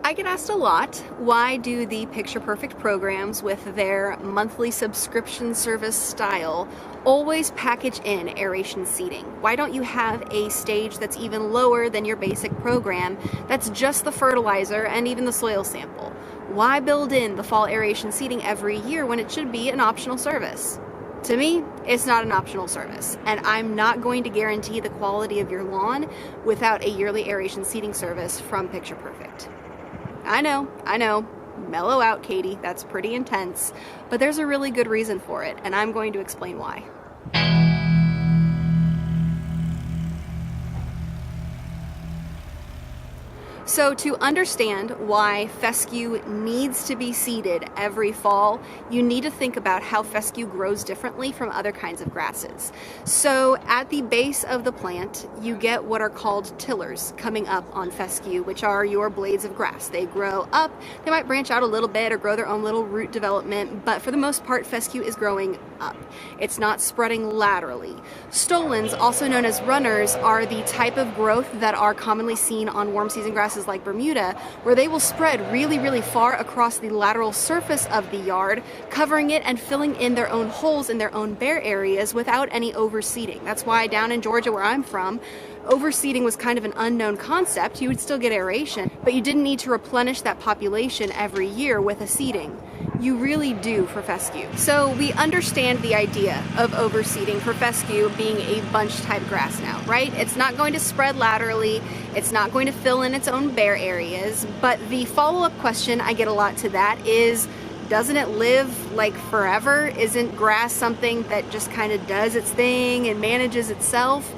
I get asked a lot, why do the Picture Perfect programs with their monthly subscription service style always package in aeration seeding? Why don't you have a stage that's even lower than your basic program that's just the fertilizer and even the soil sample? Why build in the fall aeration seeding every year when it should be an optional service? To me, it's not an optional service, and I'm not going to guarantee the quality of your lawn without a yearly aeration seeding service from Picture Perfect. I know, mellow out, Katie, that's pretty intense, but there's a really good reason for it, and I'm going to explain why. So to understand why fescue needs to be seeded every fall, you need to think about how fescue grows differently from other kinds of grasses. So at the base of the plant, you get what are called tillers coming up on fescue, which are your blades of grass. They grow up, they might branch out a little bit or grow their own little root development, but for the most part, fescue is growing up. It's not spreading laterally. Stolons, also known as runners, are the type of growth that are commonly seen on warm season grasses like Bermuda, where they will spread really, really far across the lateral surface of the yard, covering it and filling in their own holes in their own bare areas without any overseeding. That's why down in Georgia, where I'm from, overseeding was kind of an unknown concept. You would still get aeration, but you didn't need to replenish that population every year with a seeding. You really do for fescue. So we understand the idea of overseeding for fescue being a bunch type grass now, right? It's not going to spread laterally, it's not going to fill in its own bare areas, but the follow-up question I get a lot to that is, doesn't it live like forever? Isn't grass something that just kind of does its thing and manages itself?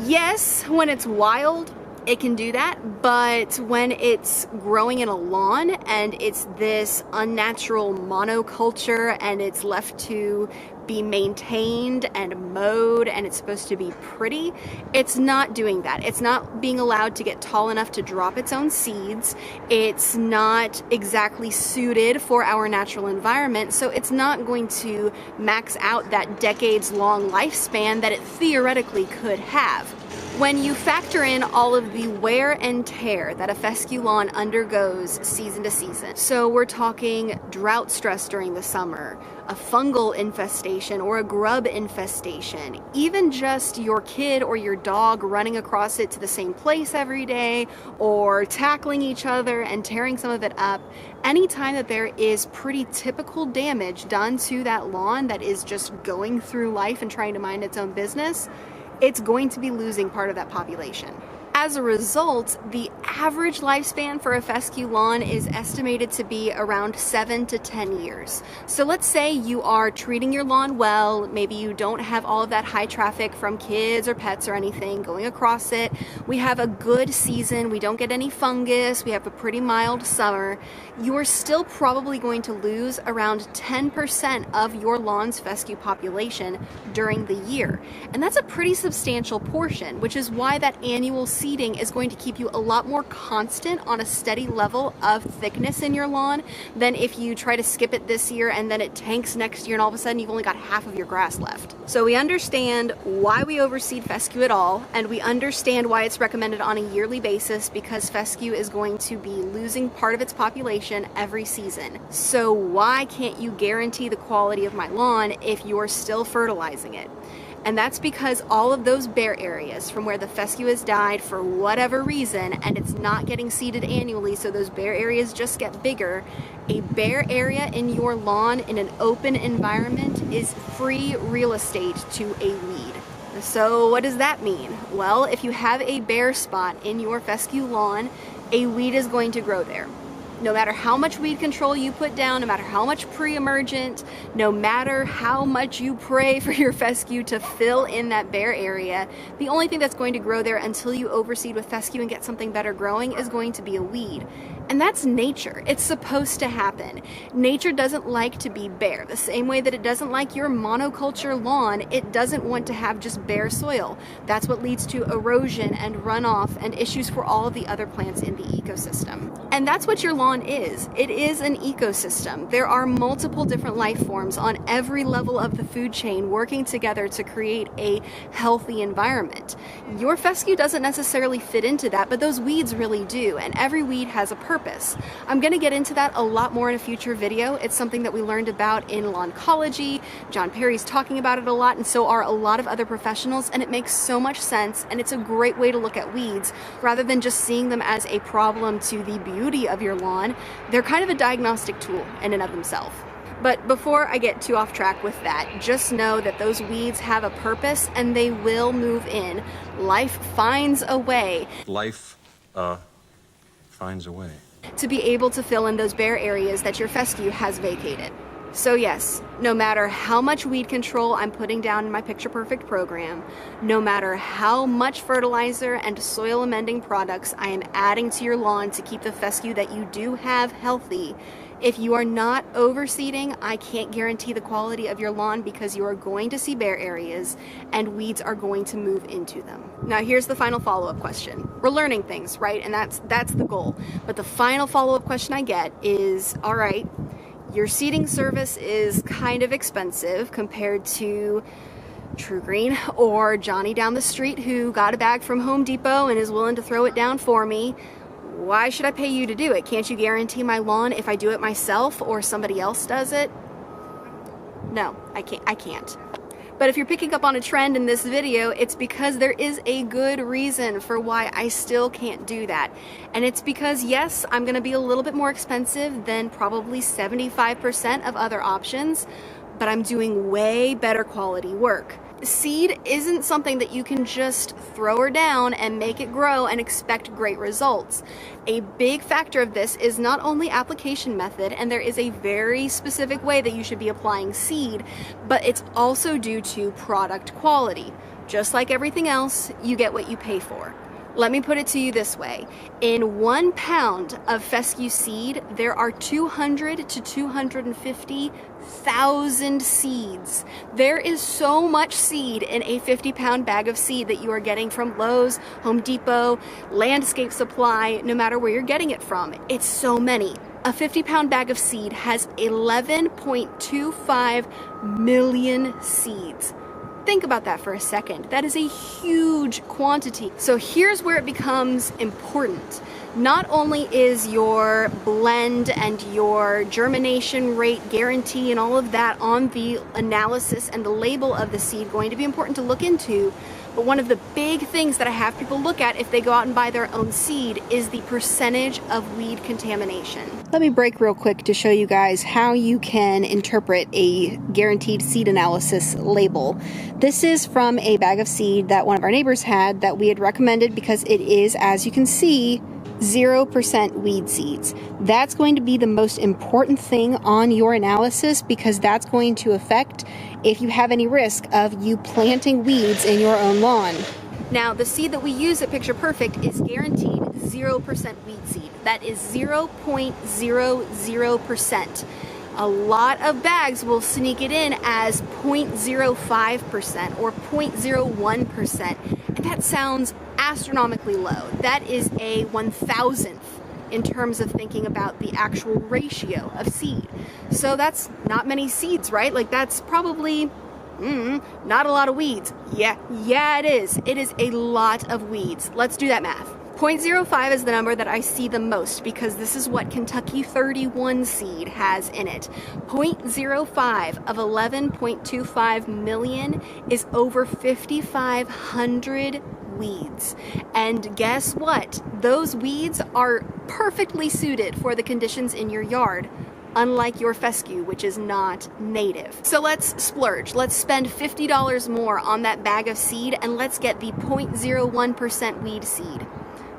Yes, when it's wild, it can do that, but when it's growing in a lawn and it's this unnatural monoculture and it's left to be maintained and mowed and it's supposed to be pretty, it's not doing that. It's not being allowed to get tall enough to drop its own seeds. It's not exactly suited for our natural environment, so it's not going to max out that decades-long lifespan that it theoretically could have. When you factor in all of the wear and tear that a fescue lawn undergoes season to season, so we're talking drought stress during the summer, a fungal infestation or a grub infestation, even just your kid or your dog running across it to the same place every day or tackling each other and tearing some of it up, anytime that there is pretty typical damage done to that lawn that is just going through life and trying to mind its own business, it's going to be losing part of that population. As a result, the average lifespan for a fescue lawn is estimated to be around 7 to 10 years. So let's say you are treating your lawn well, maybe you don't have all of that high traffic from kids or pets or anything going across it. We have a good season, we don't get any fungus, we have a pretty mild summer. You are still probably going to lose around 10% of your lawn's fescue population during the year. And that's a pretty substantial portion, which is why that annual seeding is going to keep you a lot more constant on a steady level of thickness in your lawn than if you try to skip it this year and then it tanks next year and all of a sudden you've only got half of your grass left. So we understand why we overseed fescue at all, and we understand why it's recommended on a yearly basis, because fescue is going to be losing part of its population every season. So why can't you guarantee the quality of my lawn if you're still fertilizing it? And that's because all of those bare areas from where the fescue has died for whatever reason and it's not getting seeded annually, so those bare areas just get bigger, a bare area in your lawn in an open environment is free real estate to a weed. So what does that mean? Well, if you have a bare spot in your fescue lawn, a weed is going to grow there. No matter how much weed control you put down, no matter how much pre-emergent, no matter how much you pray for your fescue to fill in that bare area, the only thing that's going to grow there until you overseed with fescue and get something better growing is going to be a weed. And that's nature. It's supposed to happen. Nature doesn't like to be bare. The same way that it doesn't like your monoculture lawn, it doesn't want to have just bare soil. That's what leads to erosion and runoff and issues for all of the other plants in the ecosystem. And that's what your lawn is. It is an ecosystem. There are multiple different life forms on every level of the food chain working together to create a healthy environment. Your fescue doesn't necessarily fit into that, but those weeds really do, and every weed has a purpose. purpose. I'm going to get into that a lot more in a future video. It's something that we learned about in lawncology. John Perry's talking about it a lot, and so are a lot of other professionals, and it makes so much sense, and it's a great way to look at weeds rather than just seeing them as a problem to the beauty of your lawn. They're kind of a diagnostic tool in and of themselves. But before I get too off track with that, just know that those weeds have a purpose and they will move in. Life finds a way. Life finds a way. To be able to fill in those bare areas that your fescue has vacated. So yes, no matter how much weed control I'm putting down in my Picture Perfect program, no matter how much fertilizer and soil amending products I am adding to your lawn to keep the fescue that you do have healthy, if you are not overseeding, I can't guarantee the quality of your lawn because you are going to see bare areas and weeds are going to move into them. Now here's the final follow-up question. We're learning things, right? And that's the goal. But the final follow-up question I get is, all right, your seeding service is kind of expensive compared to True Green or Johnny down the street who got a bag from Home Depot and is willing to throw it down for me. Why should I pay you to do it? Can't you guarantee my lawn if I do it myself or somebody else does it? No, I can't. But if you're picking up on a trend in this video, it's because there is a good reason for why I still can't do that. And it's because, yes, I'm gonna be a little bit more expensive than probably 75% of other options, but I'm doing way better quality work. Seed isn't something that you can just throw her down and make it grow and expect great results. A big factor of this is not only application method, and there is a very specific way that you should be applying seed, but it's also due to product quality. Just like everything else, you get what you pay for. Let me put it to you this way. In 1 pound of fescue seed, there are 200 to 250,000 seeds. There is so much seed in a 50-pound bag of seed that you are getting from Lowe's, Home Depot, Landscape Supply, no matter where you're getting it from. It's so many. A 50-pound bag of seed has 11.25 million seeds. Think about that for a second. That is a huge quantity. So here's where it becomes important. Not only is your blend and your germination rate guarantee and all of that on the analysis and the label of the seed going to be important to look into, but one of the big things that I have people look at if they go out and buy their own seed is the percentage of weed contamination. Let me break real quick to show you guys how you can interpret a guaranteed seed analysis label. This is from a bag of seed that one of our neighbors had that we had recommended because it is, as you can see, 0% weed seeds. That's going to be the most important thing on your analysis because that's going to affect if you have any risk of you planting weeds in your own lawn. Now, the seed that we use at Picture Perfect is guaranteed 0% weed seed. That is 0.00%. A lot of bags will sneak it in as 0.05% or 0.01%, and that sounds astronomically low. That is a 1,000th in terms of thinking about the actual ratio of seed. So that's not many seeds, right? Like that's probably not a lot of weeds. Yeah, it is. It is a lot of weeds. Let's do that math. 0.05 is the number that I see the most because this is what Kentucky 31 seed has in it. 0.05 of 11.25 million is over 5,500 weeds. And guess what? Those weeds are perfectly suited for the conditions in your yard, unlike your fescue, which is not native. So let's splurge. Let's spend $50 more on that bag of seed and let's get the 0.01% weed seed.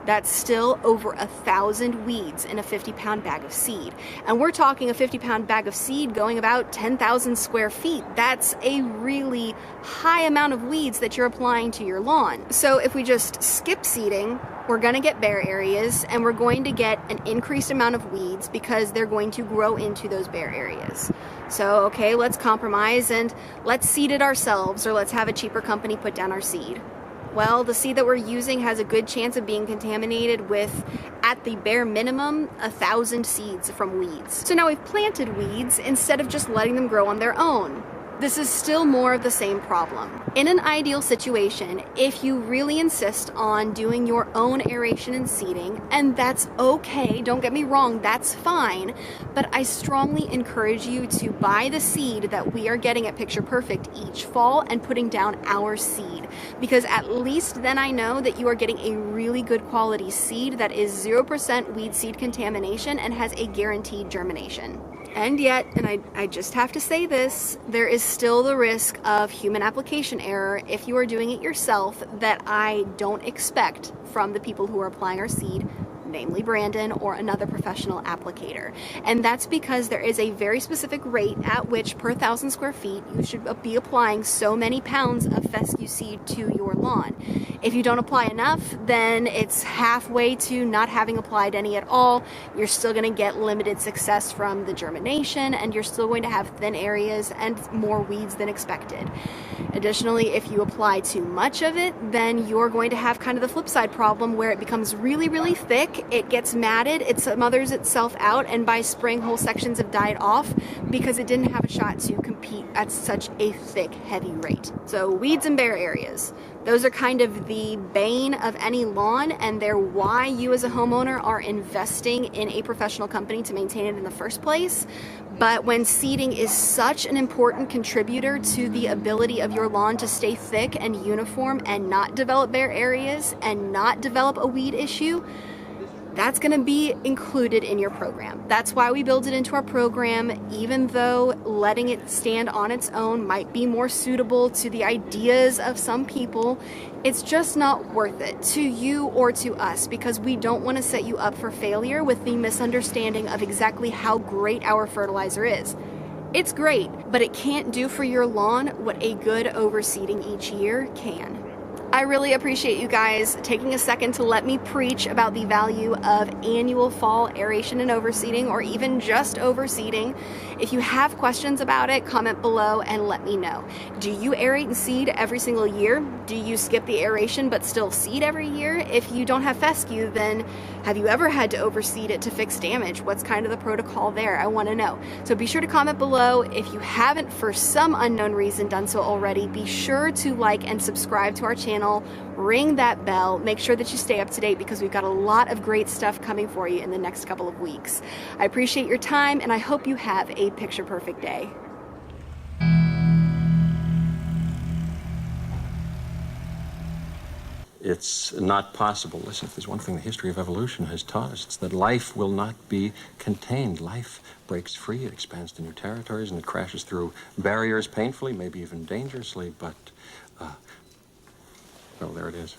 That's still over 1,000 weeds in a 50-pound bag of seed. And we're talking a 50-pound bag of seed going about 10,000 square feet. That's a really high amount of weeds that you're applying to your lawn. So if we just skip seeding, we're going to get bare areas and we're going to get an increased amount of weeds because they're going to grow into those bare areas. So, okay, let's compromise and let's seed it ourselves, or let's have a cheaper company put down our seed. Well, the seed that we're using has a good chance of being contaminated with, at the bare minimum, 1,000 seeds from weeds. So now we've planted weeds instead of just letting them grow on their own. This is still more of the same problem. In an ideal situation, if you really insist on doing your own aeration and seeding, and that's okay, don't get me wrong, that's fine, but I strongly encourage you to buy the seed that we are getting at Picture Perfect each fall and putting down our seed, because at least then I know that you are getting a really good quality seed that is 0% weed seed contamination and has a guaranteed germination. And yet, and I just have to say this, there is still the risk of human application error if you are doing it yourself that I don't expect from the people who are applying our seed, namely Brandon or another professional applicator. And that's because there is a very specific rate at which per 1,000 square feet you should be applying so many pounds of fescue seed to your lawn. If you don't apply enough, then it's halfway to not having applied any at all. You're still going to get limited success from the germination, and you're still going to have thin areas and more weeds than expected. Additionally, if you apply too much of it, then you're going to have kind of the flip side problem where it becomes really, really thick, it gets matted, it smothers itself out, and by spring whole sections have died off because it didn't have a shot to compete at such a thick, heavy rate. So weeds and bare areas. Those are kind of the bane of any lawn, and they're why you as a homeowner are investing in a professional company to maintain it in the first place. But when seeding is such an important contributor to the ability of your lawn to stay thick and uniform and not develop bare areas and not develop a weed issue, that's going to be included in your program. That's why we build it into our program, even though letting it stand on its own might be more suitable to the ideas of some people. It's just not worth it to you or to us, because we don't want to set you up for failure with the misunderstanding of exactly how great our fertilizer is. It's great, but it can't do for your lawn what a good overseeding each year can. I really appreciate you guys taking a second to let me preach about the value of annual fall aeration and overseeding, or even just overseeding. If you have questions about it, comment below and let me know. Do you aerate and seed every single year? Do you skip the aeration but still seed every year? If you don't have fescue, then have you ever had to overseed it to fix damage? What's kind of the protocol there? I want to know. So be sure to comment below. If you haven't for some unknown reason done so already, be sure to like and subscribe to our channel. Ring that bell, make sure that you stay up to date, because we've got a lot of great stuff coming for you in the next couple of weeks. I appreciate your time, and I hope you have a picture perfect day. It's not possible. Listen, if there's one thing the history of evolution has taught us, it's that life will not be contained. Life breaks free, it expands to new territories, and it crashes through barriers painfully, maybe even dangerously, but well, there it is.